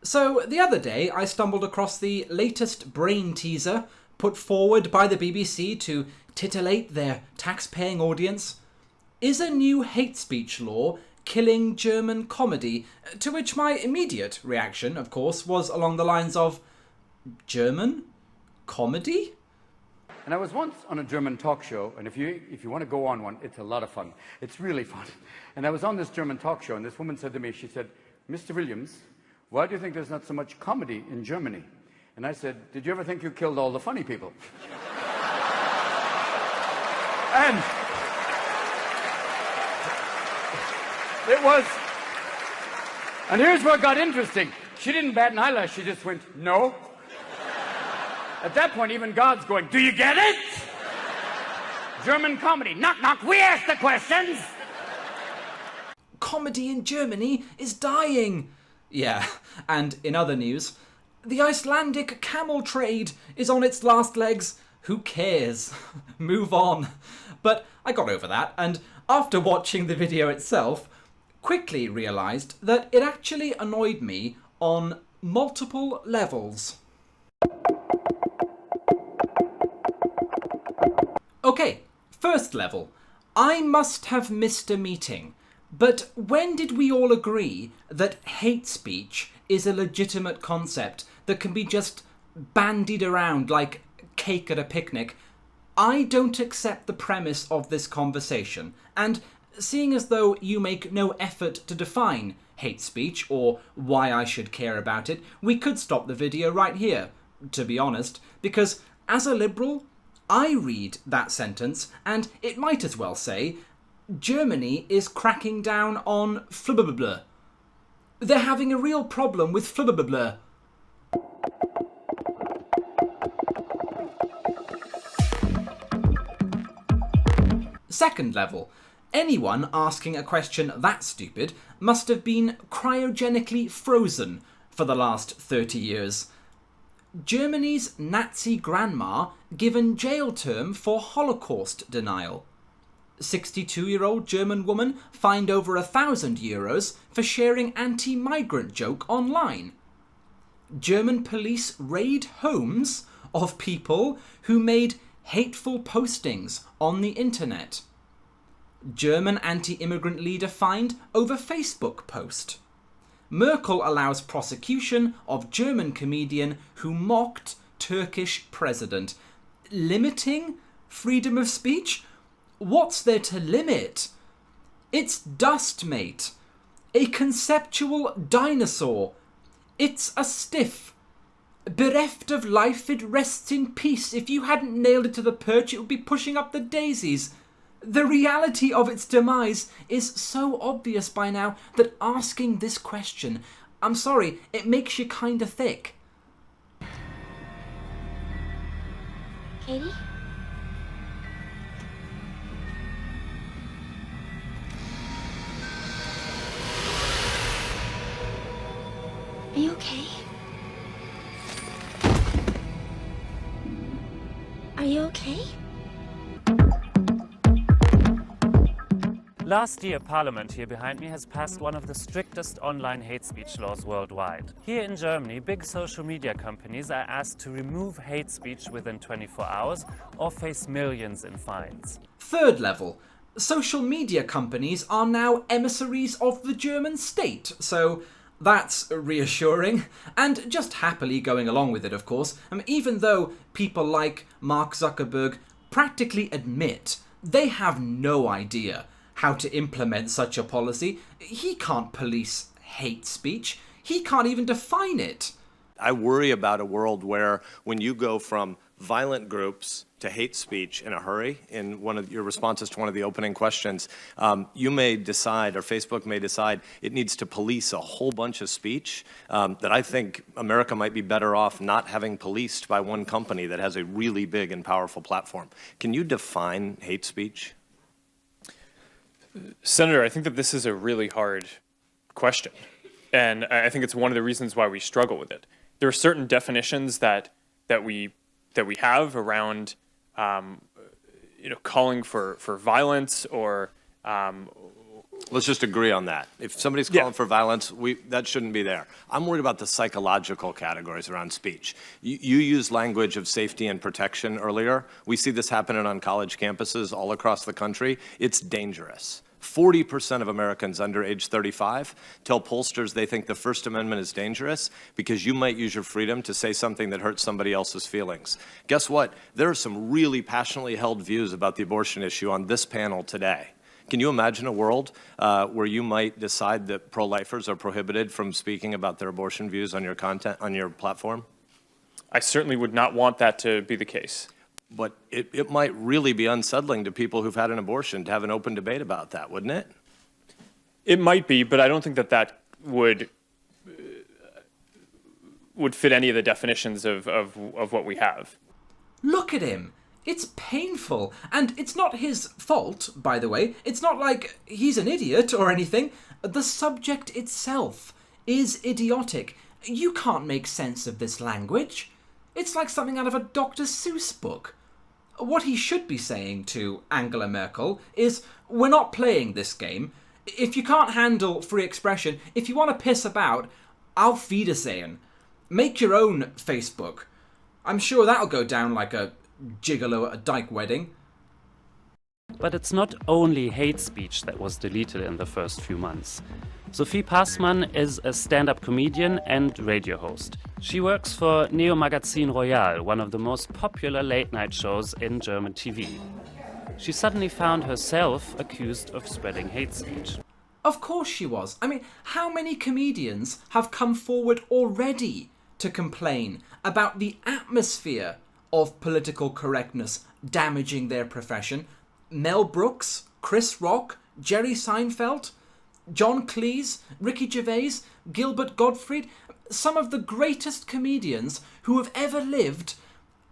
So the other day I stumbled across the latest brain teaser put forward by the BBC to titillate their tax-paying audience. Is a new hate speech law killing German comedy? To which my immediate reaction, of course, was along the lines of, German comedy? And I was once on a German talk show, and if you want to go on one, it's a lot of fun. It's really fun. And I was on this German talk show, and this woman said to me, she said, "Mr. Williams, why do you think there's not so much comedy in Germany?" And I said, "Did you ever think you killed all the funny people?" And it was, and here's where it got interesting. She didn't bat an eyelash, she just went, "No." At that point, even God's going, "Do you get it?" German comedy. Knock, knock, we ask the questions. Comedy in Germany is dying. Yeah, and in other news, the Icelandic camel trade is on its last legs. Who cares? Move on. But I got over that, and after watching the video itself, quickly realised that it actually annoyed me on multiple levels. Okay, first level. I must have missed a meeting, but when did we all agree that hate speech is a legitimate concept that can be just bandied around like cake at a picnic? I don't accept the premise of this conversation, and seeing as though you make no effort to define hate speech or why I should care about it, we could stop the video right here, to be honest, because as a liberal, I read that sentence and it might as well say, Germany is cracking down on flubbleblah. They're having a real problem with flubbleblah. Second level. Anyone asking a question that stupid must have been cryogenically frozen for the last 30 years. Germany's Nazi grandma given jail term for Holocaust denial. 62-year-old German woman fined over €1,000 for sharing anti-migrant joke online. German police raid homes of people who made hateful postings on the internet. German anti-immigrant leader fined over Facebook post. Merkel allows prosecution of German comedian who mocked Turkish president. Limiting freedom of speech? What's there to limit? It's dust, mate. A conceptual dinosaur. It's a stiff. Bereft of life, it rests in peace. If you hadn't nailed it to the perch, it would be pushing up the daisies. The reality of its demise is so obvious by now that asking this question, I'm sorry, it makes you kinda thick. Katie? Are you okay? Are you okay? Last year, Parliament here behind me has passed one of the strictest online hate speech laws worldwide. Here in Germany, big social media companies are asked to remove hate speech within 24 hours or face millions in fines. Third level. Social media companies are now emissaries of the German state, so that's reassuring, and just happily going along with it, of course, even though people like Mark Zuckerberg practically admit they have no idea how to implement such a policy. He can't police hate speech. He can't even define it. I worry about a world where when you go from violent groups to hate speech in a hurry, in one of your responses to one of the opening questions, you may decide, or Facebook may decide, it needs to police a whole bunch of speech that I think America might be better off not having policed by one company that has a really big and powerful platform. Can you define hate speech? Senator, I think that this is a really hard question, and I think it's one of the reasons why we struggle with it. There are certain definitions that we have around, calling for violence or Let's just agree on that. If somebody's calling for violence, that shouldn't be there. I'm worried about the psychological categories around speech. You used language of safety and protection earlier. We see this happening on college campuses all across the country. It's dangerous. 40% of Americans under age 35 tell pollsters they think the First Amendment is dangerous because you might use your freedom to say something that hurts somebody else's feelings. Guess what? There are some really passionately held views about the abortion issue on this panel today. Can you imagine a world where you might decide that pro-lifers are prohibited from speaking about their abortion views on your content, on your platform? I certainly would not want that to be the case. But it might really be unsettling to people who've had an abortion to have an open debate about that, wouldn't it? It might be, but I don't think that would fit any of the definitions of what we have. Look at him. It's painful, and it's not his fault, by the way. It's not like he's an idiot or anything. The subject itself is idiotic. You can't make sense of this language. It's like something out of a Dr. Seuss book. What he should be saying to Angela Merkel is, we're not playing this game. If you can't handle free expression, if you want to piss about, auf Wiedersehen. Make your own Facebook. I'm sure that'll go down like a gigolo at a dyke wedding. But it's not only hate speech that was deleted in the first few months. Sophie Passmann is a stand-up comedian and radio host. She works for Neo Magazin Royal, one of the most popular late-night shows in German TV. She suddenly found herself accused of spreading hate speech. Of course she was. I mean, how many comedians have come forward already to complain about the atmosphere of political correctness damaging their profession? Mel Brooks, Chris Rock, Jerry Seinfeld, John Cleese, Ricky Gervais, Gilbert Gottfried, some of the greatest comedians who have ever lived,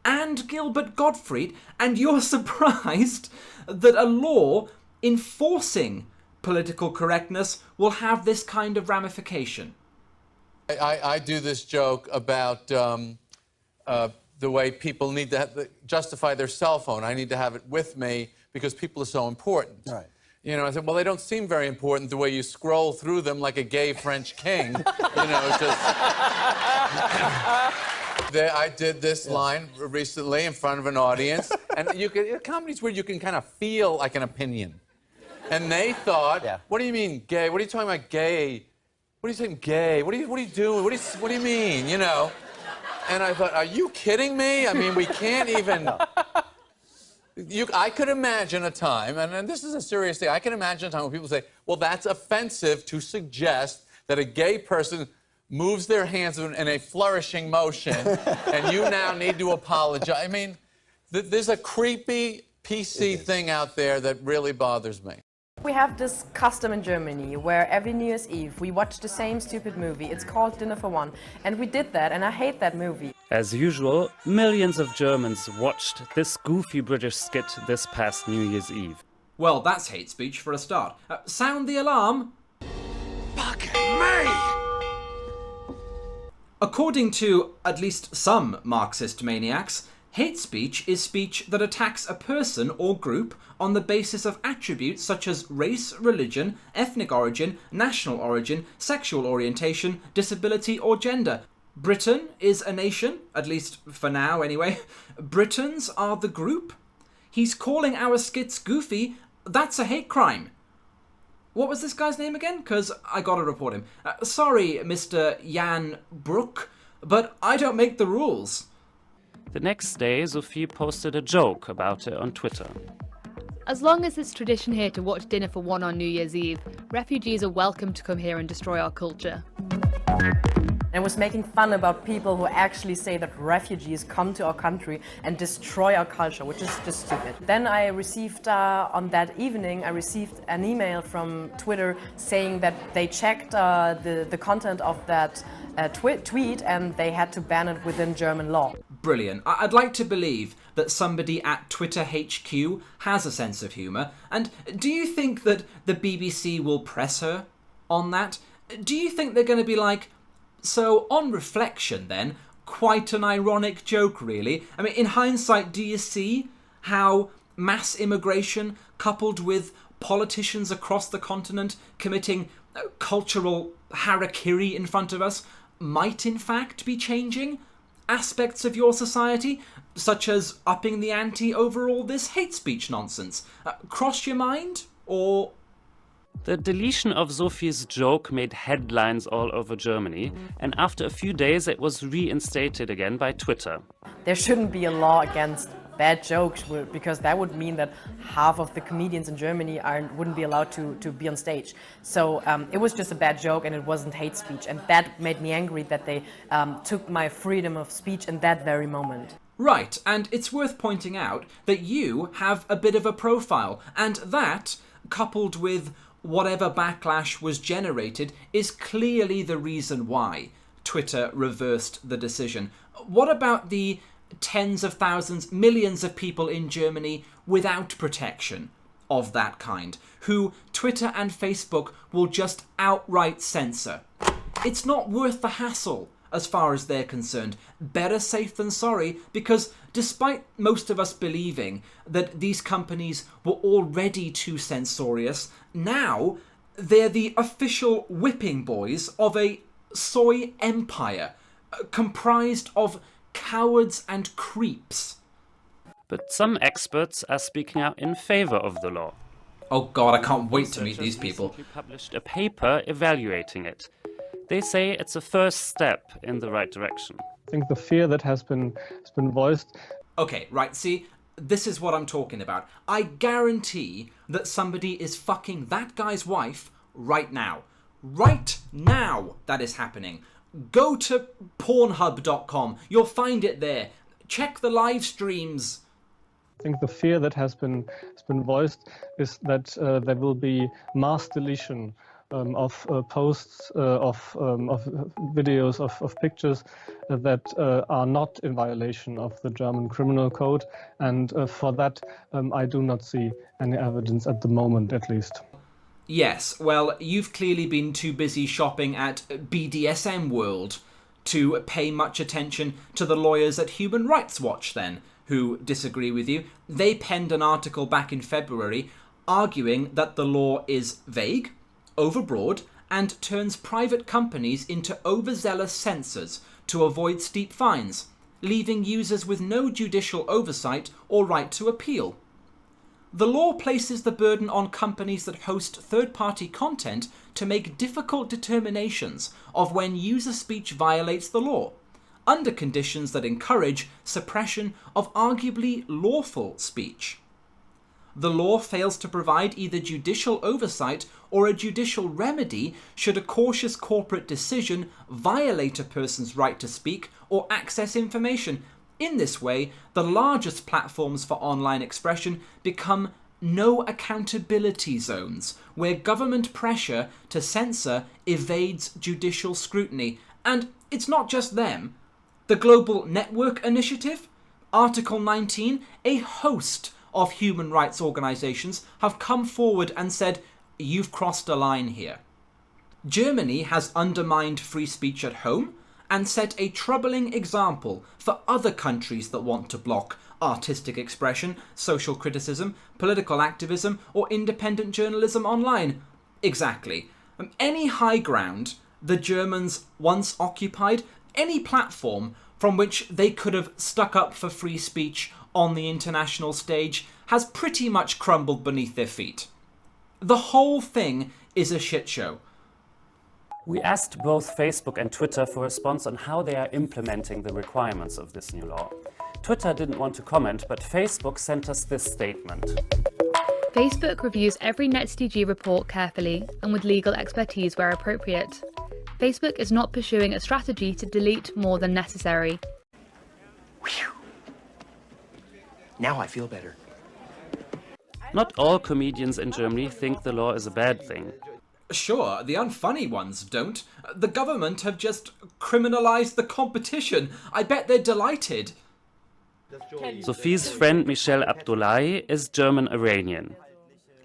and Gilbert Gottfried, and you're surprised that a law enforcing political correctness will have this kind of ramification. I do this joke about the way people need to justify their cell phone. I need to have it with me because people are so important. Right. You know, I said, well, they don't seem very important the way you scroll through them like a gay French king. You know, just... I did this line recently in front of an audience, and comedy's where you can kind of feel like an opinion. And they thought, what do you mean gay? What are you talking about gay? What are you saying gay? What are you doing? What do you mean, you know? And I thought, are you kidding me? I mean, we can't even... I could imagine a time, and this is a serious thing, I can imagine a time when people say, well, that's offensive to suggest that a gay person moves their hands in a flourishing motion, and you now need to apologize. I mean, there's a creepy PC thing out there that really bothers me. We have this custom in Germany where every New Year's Eve we watch the same stupid movie. It's called Dinner for One. And we did that, and I hate that movie. As usual, millions of Germans watched this goofy British skit this past New Year's Eve. Well, that's hate speech for a start. Sound the alarm. Fucking me! According to at least some Marxist maniacs, hate speech is speech that attacks a person or group on the basis of attributes such as race, religion, ethnic origin, national origin, sexual orientation, disability, or gender. Britain is a nation, at least for now anyway. Britons are the group. He's calling our skits goofy. That's a hate crime. What was this guy's name again? Because I gotta report him. Sorry, Mr. Jan Brook, but I don't make the rules. The next day, Sophie posted a joke about it on Twitter. As long as it's tradition here to watch Dinner for One on New Year's Eve, refugees are welcome to come here and destroy our culture. I was making fun about people who actually say that refugees come to our country and destroy our culture, which is just stupid. Then I received, on that evening, I received an email from Twitter saying that they checked the content of that tweet and they had to ban it within German law. Brilliant. I'd like to believe that somebody at Twitter HQ has a sense of humour. And do you think that the BBC will press her on that? Do you think they're going to be like, so on reflection then, quite an ironic joke really? I mean, in hindsight, do you see how mass immigration coupled with politicians across the continent committing cultural harakiri in front of us might in fact be changing aspects of your society, such as upping the ante over all this hate speech nonsense. Cross your mind, or... The deletion of Sophie's joke made headlines all over Germany, and after a few days it was reinstated again by Twitter. There shouldn't be a law against bad jokes, because that would mean that half of the comedians in Germany wouldn't be allowed to be on stage. So it was just a bad joke and it wasn't hate speech, and that made me angry that they took my freedom of speech in that very moment. Right, and it's worth pointing out that you have a bit of a profile, and that, coupled with whatever backlash was generated, is clearly the reason why Twitter reversed the decision. What about the tens of thousands, millions of people in Germany without protection of that kind, who Twitter and Facebook will just outright censor? It's not worth the hassle, as far as they're concerned. Better safe than sorry, because despite most of us believing that these companies were already too censorious, now they're the official whipping boys of a soy empire, comprised of cowards and creeps. But some experts are speaking out in favor of the law. Oh God, I can't wait to meet these people. Researchers published a paper evaluating it. They say it's a first step in the right direction. I think the fear that has been voiced... Okay, right, see, this is what I'm talking about. I guarantee that somebody is fucking that guy's wife right now. Right now that is happening. Go to Pornhub.com. You'll find it there. Check the live streams. I think the fear that has been voiced is that there will be mass deletion of posts, of videos, of pictures that are not in violation of the German criminal code. And for that, I do not see any evidence at the moment, at least. Yes, well, you've clearly been too busy shopping at BDSM World to pay much attention to the lawyers at Human Rights Watch then, who disagree with you. They penned an article back in February arguing that the law is vague, overbroad, and turns private companies into overzealous censors to avoid steep fines, leaving users with no judicial oversight or right to appeal. The law places the burden on companies that host third-party content to make difficult determinations of when user speech violates the law, under conditions that encourage suppression of arguably lawful speech. The law fails to provide either judicial oversight or a judicial remedy should a cautious corporate decision violate a person's right to speak or access information. In this way, the largest platforms for online expression become no accountability zones, where government pressure to censor evades judicial scrutiny. And it's not just them. The Global Network Initiative, Article 19, a host of human rights organisations have come forward and said, you've crossed a line here. Germany has undermined free speech at home and set a troubling example for other countries that want to block artistic expression, social criticism, political activism, or independent journalism online. Exactly. Any high ground the Germans once occupied, any platform from which they could have stuck up for free speech on the international stage, has pretty much crumbled beneath their feet. The whole thing is a shit show. We asked both Facebook and Twitter for a response on how they are implementing the requirements of this new law. Twitter didn't want to comment, but Facebook sent us this statement. Facebook reviews every NetzDG report carefully and with legal expertise where appropriate. Facebook is not pursuing a strategy to delete more than necessary. Whew. Now I feel better. Not all comedians in Germany think the law is a bad thing. Sure, the unfunny ones don't. The government have just criminalised the competition. I bet they're delighted. Sophie's friend Michel Abdullahi is German-Iranian.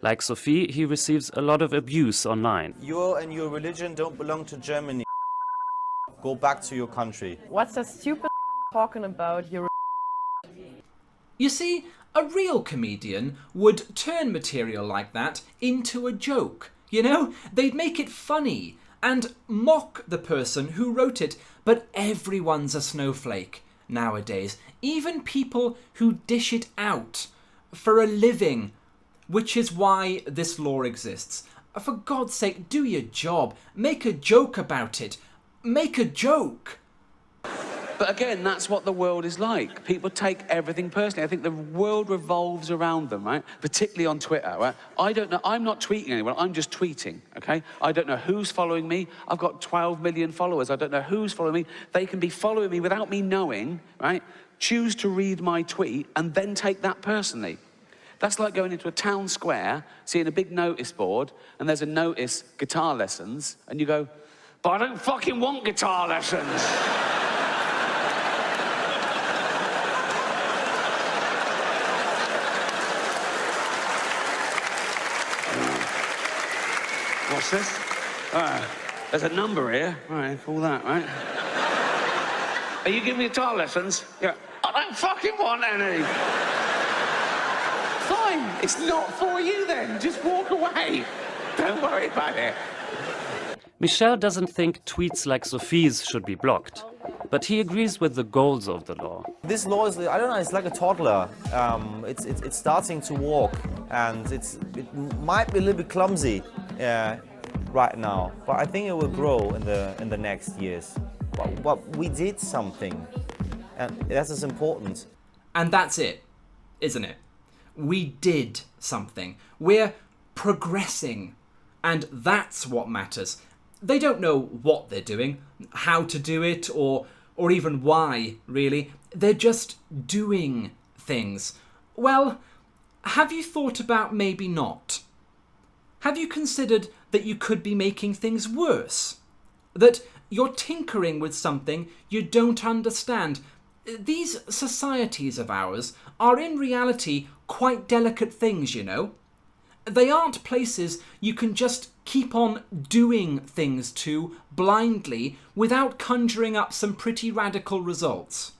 Like Sophie, he receives a lot of abuse online. You and your religion don't belong to Germany. Go back to your country. What's that stupid talking about? You see, A real comedian would turn material like that into a joke. You know, they'd make it funny and mock the person who wrote it. But everyone's a snowflake nowadays. Even people who dish it out for a living, which is why this law exists. For God's sake, do your job. Make a joke about it. Make a joke. But again, that's what the world is like. People take everything personally. I think the world revolves around them, right? Particularly on Twitter, right? I don't know. I'm not tweeting anyone. I'm just tweeting, okay? I don't know who's following me. I've got 12 million followers. I don't know who's following me. They can be following me without me knowing, right? Choose to read my tweet and then take that personally. That's like going into a town square, seeing a big notice board, and there's a notice, guitar lessons, and you go, but I don't fucking want guitar lessons. What's this? There's a number here. All right, call that, right? Are you giving me guitar lessons? Yeah. I don't fucking want any. Fine, it's not for you then. Just walk away. Don't worry about it. Michel doesn't think tweets like Sophie's should be blocked, but he agrees with the goals of the law. This law is, I don't know, it's like a toddler. It's starting to walk, and it might be a little bit clumsy right now, but I think it will grow in the next years. But we did something, and that's as important. And that's it, isn't it? We did something. We're progressing, and that's what matters. They don't know what they're doing, how to do it, or even why, really. They're just doing things. Well, have you thought about maybe not? Have you considered that you could be making things worse? That you're tinkering with something you don't understand? These societies of ours are in reality quite delicate things, you know. They aren't places you can just keep on doing things to blindly without conjuring up some pretty radical results.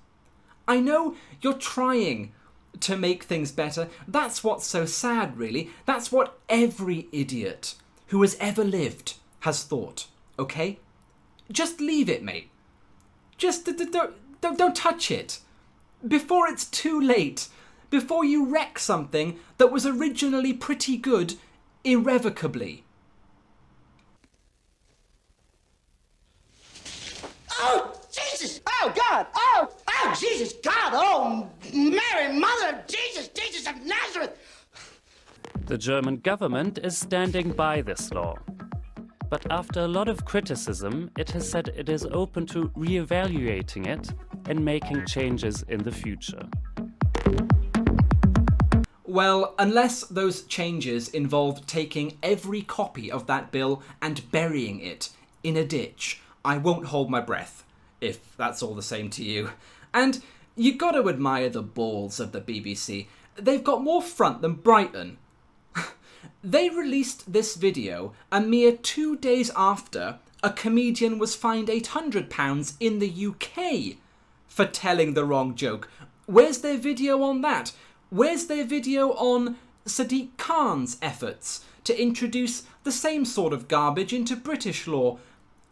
I know you're trying to make things better. That's what's so sad, really. That's what every idiot who has ever lived has thought, okay? Just leave it, mate. Just don't touch it. Before it's too late. Before you wreck something that was originally pretty good irrevocably. Oh, Jesus! Oh, God! Oh, Jesus, God! Oh, Mary, Mother of Jesus, Jesus of Nazareth! The German government is standing by this law. But after a lot of criticism, it has said it is open to re-evaluating it and making changes in the future. Well, unless those changes involved taking every copy of that bill and burying it in a ditch, I won't hold my breath, if that's all the same to you. And you got to admire the balls of the BBC. They've got more front than Brighton. They released this video a mere 2 days after a comedian was fined £800 in the UK for telling the wrong joke. Where's their video on that? Where's their video on Sadiq Khan's efforts to introduce the same sort of garbage into British law?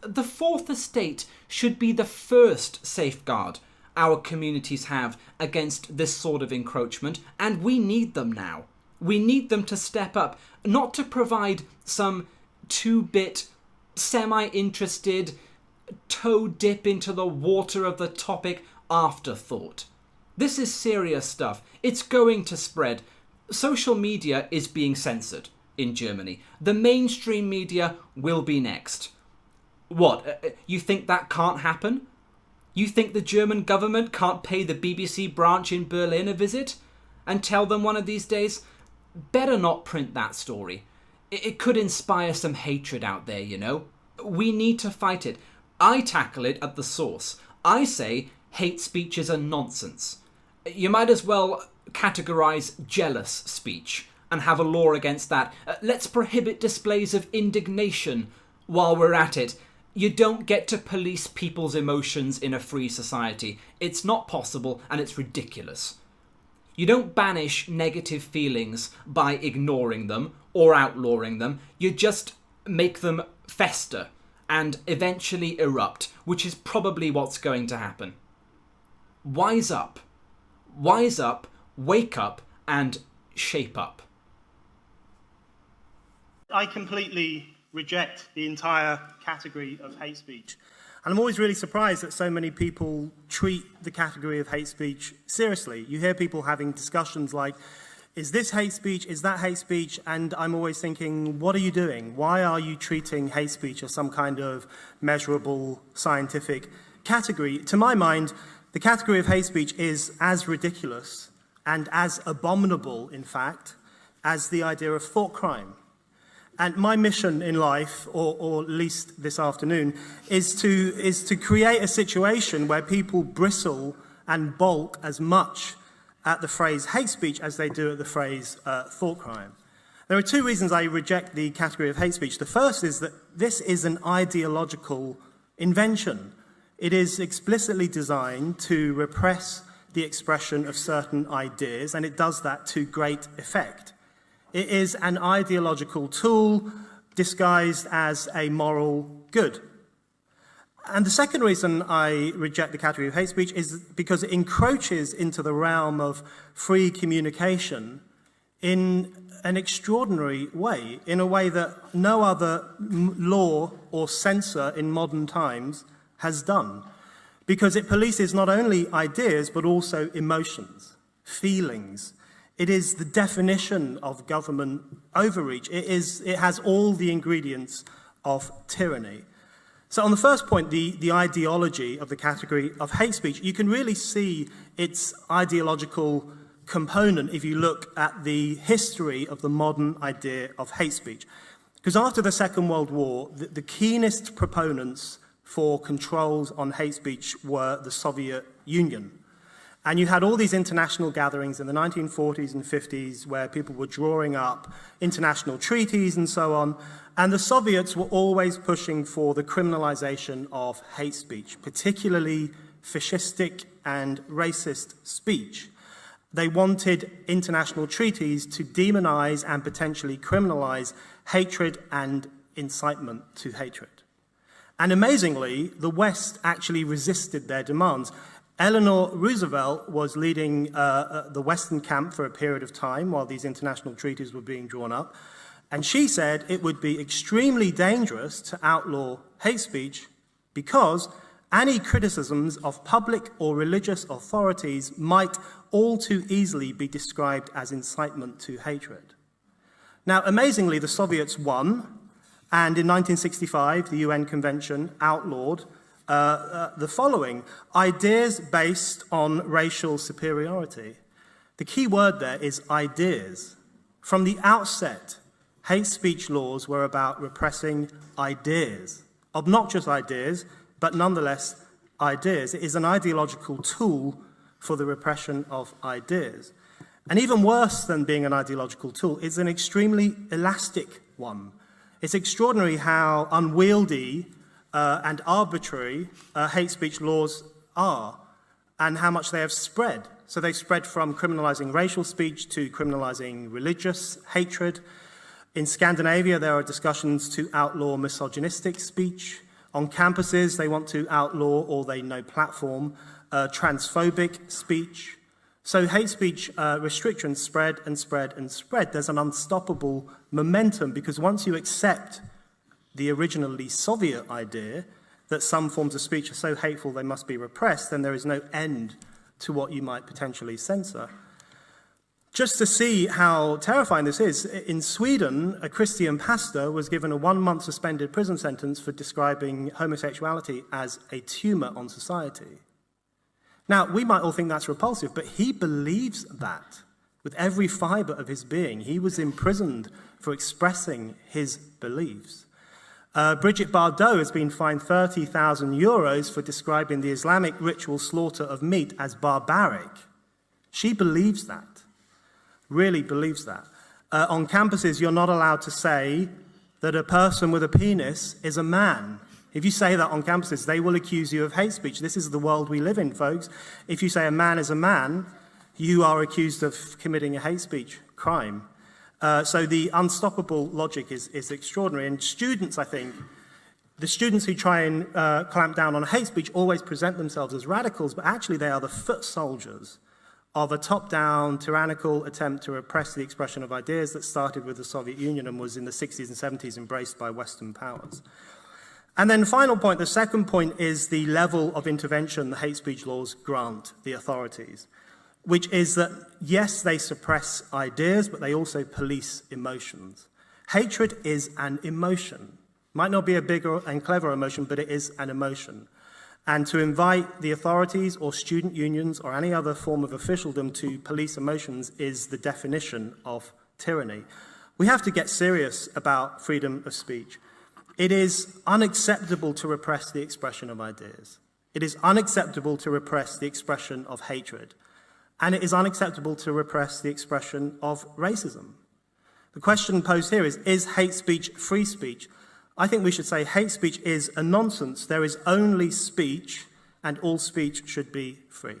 The Fourth Estate should be the first safeguard our communities have against this sort of encroachment, and we need them now. We need them to step up, not to provide some two-bit, semi-interested, toe dip into the water of the topic afterthought. This is serious stuff. It's going to spread. Social media is being censored in Germany. The mainstream media will be next. What, you think that can't happen? You think the German government can't pay the BBC branch in Berlin a visit and tell them one of these days, better not print that story. It could inspire some hatred out there, you know. We need to fight it. I tackle it at the source. I say hate speech is a nonsense. You might as well categorize jealous speech and have a law against that. Let's prohibit displays of indignation while we're at it. You don't get to police people's emotions in a free society. It's not possible, and it's ridiculous. You don't banish negative feelings by ignoring them or outlawing them. You just make them fester and eventually erupt, which is probably what's going to happen. Wise up. Wise up, wake up, and shape up. I completely reject the entire category of hate speech. And I'm always really surprised that so many people treat the category of hate speech seriously. You hear people having discussions like, is this hate speech? Is that hate speech? And I'm always thinking, what are you doing? Why are you treating hate speech as some kind of measurable scientific category? To my mind, the category of hate speech is as ridiculous and as abominable, in fact, as the idea of thought crime. And my mission in life, or at least this afternoon, is to create a situation where people bristle and balk as much at the phrase hate speech as they do at the phrase thought crime. There are two reasons I reject the category of hate speech. The first is that this is an ideological invention. It is explicitly designed to repress the expression of certain ideas, and it does that to great effect. It is an ideological tool disguised as a moral good. And the second reason I reject the category of hate speech is because it encroaches into the realm of free communication in an extraordinary way, in a way that no other law or censor in modern times has done. Because it polices not only ideas, but also emotions, feelings. It is the definition of government overreach. It has all the ingredients of tyranny. So on the first point, the ideology of the category of hate speech, you can really see its ideological component if you look at the history of the modern idea of hate speech. Because after the Second World War, the keenest proponents for controls on hate speech were the Soviet Union. And you had all these international gatherings in the 1940s and 50s where people were drawing up international treaties and so on. And the Soviets were always pushing for the criminalization of hate speech, particularly fascistic and racist speech. They wanted international treaties to demonize and potentially criminalize hatred and incitement to hatred. And amazingly, the West actually resisted their demands. Eleanor Roosevelt was leading the Western camp for a period of time while these international treaties were being drawn up. And she said it would be extremely dangerous to outlaw hate speech because any criticisms of public or religious authorities might all too easily be described as incitement to hatred. Now, amazingly, the Soviets won, and in 1965, the UN Convention outlawed the following: ideas based on racial superiority. The key word there is ideas. From the outset, hate speech laws were about repressing ideas, obnoxious ideas, but nonetheless ideas. It is an ideological tool for the repression of ideas. And even worse than being an ideological tool, it's an extremely elastic one. It's extraordinary how unwieldy and arbitrary hate speech laws are and how much they have spread. So they've spread from criminalizing racial speech to criminalizing religious hatred. In Scandinavia, there are discussions to outlaw misogynistic speech. On campuses, they want to outlaw, or they no platform, transphobic speech. So hate speech restrictions spread and spread and spread. There's an unstoppable momentum because once you accept the originally Soviet idea that some forms of speech are so hateful they must be repressed, then there is no end to what you might potentially censor. Just to see how terrifying this is, in Sweden, a Christian pastor was given a 1-month suspended prison sentence for describing homosexuality as a tumor on society. Now, we might all think that's repulsive, but he believes that with every fiber of his being. He was imprisoned for expressing his beliefs. Brigitte Bardot has been fined €30,000 for describing the Islamic ritual slaughter of meat as barbaric. She believes that, really believes that. On campuses, you're not allowed to say that a person with a penis is a man. If you say that on campuses, they will accuse you of hate speech. This is the world we live in, folks. If you say a man is a man, you are accused of committing a hate speech crime. So the unstoppable logic is extraordinary. And students, I think, the students who try and clamp down on hate speech always present themselves as radicals, but actually they are the foot soldiers of a top-down, tyrannical attempt to repress the expression of ideas that started with the Soviet Union and was in the 60s and 70s embraced by Western powers. And then final point, the second point is the level of intervention the hate speech laws grant the authorities, which is that, yes, they suppress ideas, but they also police emotions. Hatred is an emotion. Might not be a bigger and clever emotion, but it is an emotion. And to invite the authorities or student unions or any other form of officialdom to police emotions is the definition of tyranny. We have to get serious about freedom of speech. It is unacceptable to repress the expression of ideas. It is unacceptable to repress the expression of hatred. And it is unacceptable to repress the expression of racism. The question posed here is hate speech free speech? I think we should say hate speech is a nonsense. There is only speech, and all speech should be free.